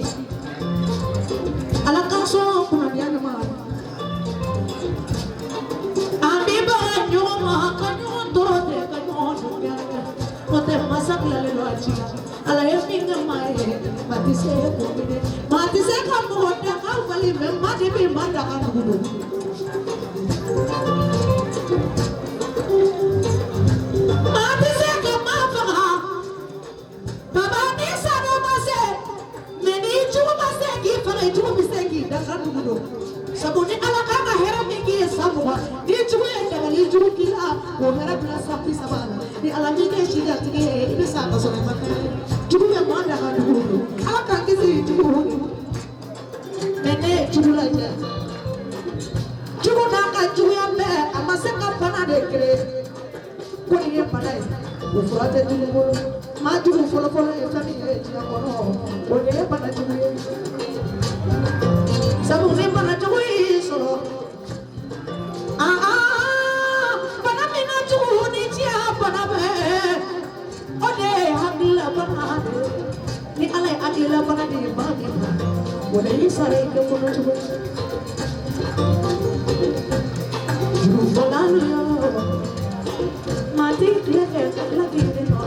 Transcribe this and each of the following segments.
sabi ala kaso kuna dia ma ami ba nyoma kanyo to de kanyo dia ote masak la le loachi ala yeminga mai matise ko bide matise ka mo de ka bali me mati bi manda ka gudu matise ka ma fa baba ni sa no mase meni chuma se ki fa ni chuma se ki da ka gudu sabuni ala ka ma hera mi ki sabwa ni chuma da ni chuma ki la ko hera bla sa pi sabana ni ala mi ke shi da tike ni sa ka so ma chuma ma da ka gudu ala ka ki si chuma nene chuma la ja chuma na ka chuma me amase ka pana de kre ko ni pana o fora de chuma ma chuma folo folo e fa ni e chuma ko no o ne pana chuma sabu ne pana chuma solo pana me na chuma ni chia pana be o ne hadila pana ni ala adila pana de ba ni o ne sare ke ko no chuma Bolano mati le la de no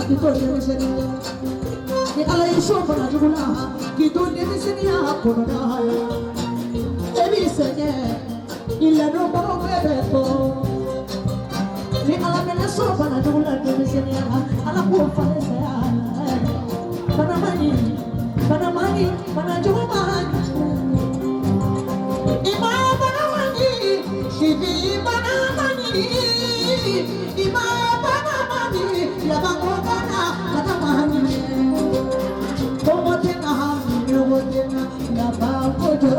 kita demisenia ni ala iso pana jugula kita demisenia kono hala demisenia illa no baro bebeto ni ala mena so pana jugula demisenia ala ko fale saya pana mani pana jugula ima pana mani shivi pana mani ima pana mani ya bango pana pana mani como tena yo tena ya bango yo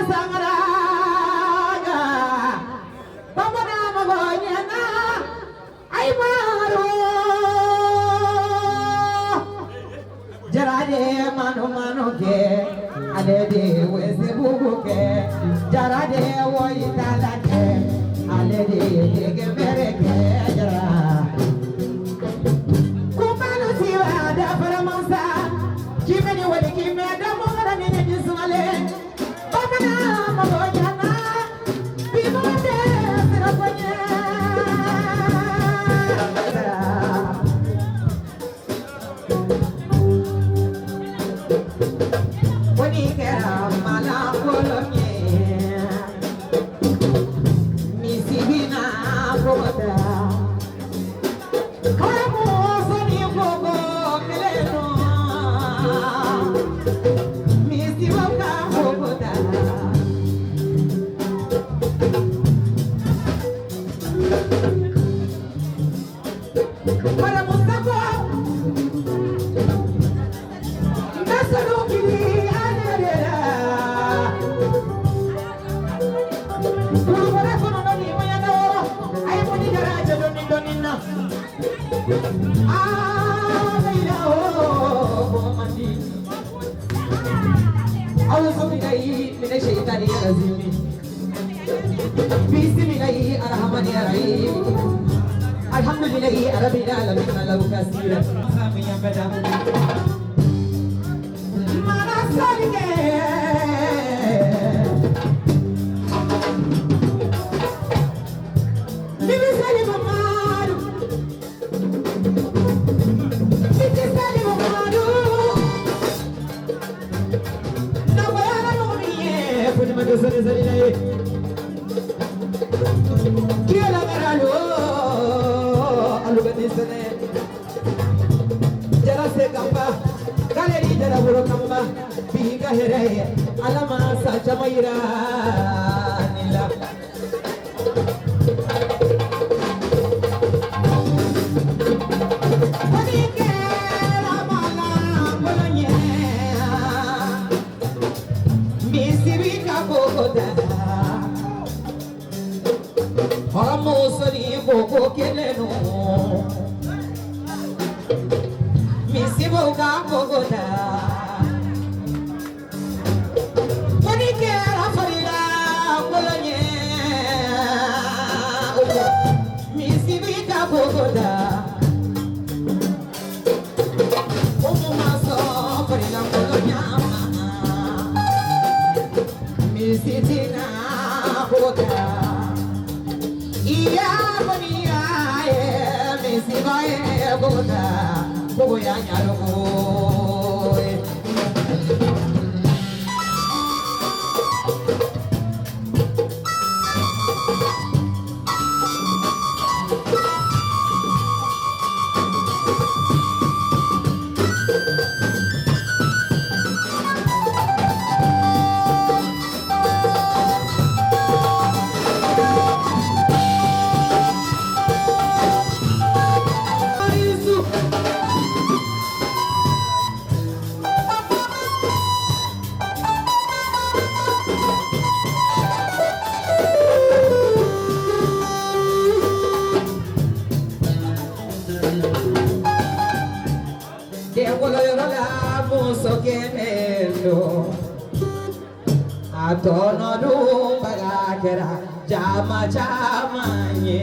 sangaraga Pamana magonyana ay maro Jarade manu manu ke alede wese bubu ke Jarade wo itala ke alede ke mere ke jara Kumanu siwa da faramansa Kimeni wali kimeda mora ni jiswale Pamana magonyana Bimode siraponya Wanikera mala kolonye Misibina boda Kamo soni fogo keleno Misiboka boda Para Mustafa Nasaruki Adera Purupara kono ni mayano ay moni garaja donina Aila o mandi A'udhu billahi minash shaitani rajim Bismillahi arrahmani arrahim Alhamdulillahi rabbil alamin lahu kaseeran samiyan bada Mana salige Bibi sali mamadu Bibi sali mamadu Na wala no miye Puni madu sali sali lai Kila garalo Alugati sane Jara se kamba Galeri jara buro kamba Bihinga here Alama sa chamaira Nila Wanikera mala kolonye Misibika boda Haramosari boko keleno Misiboka boda Wanikera farila kolonye Misibika boda Omumaso farila kolonye Misitina boda Iya bania misibaye boda boya nyalo Atono du bagakera jama jama nye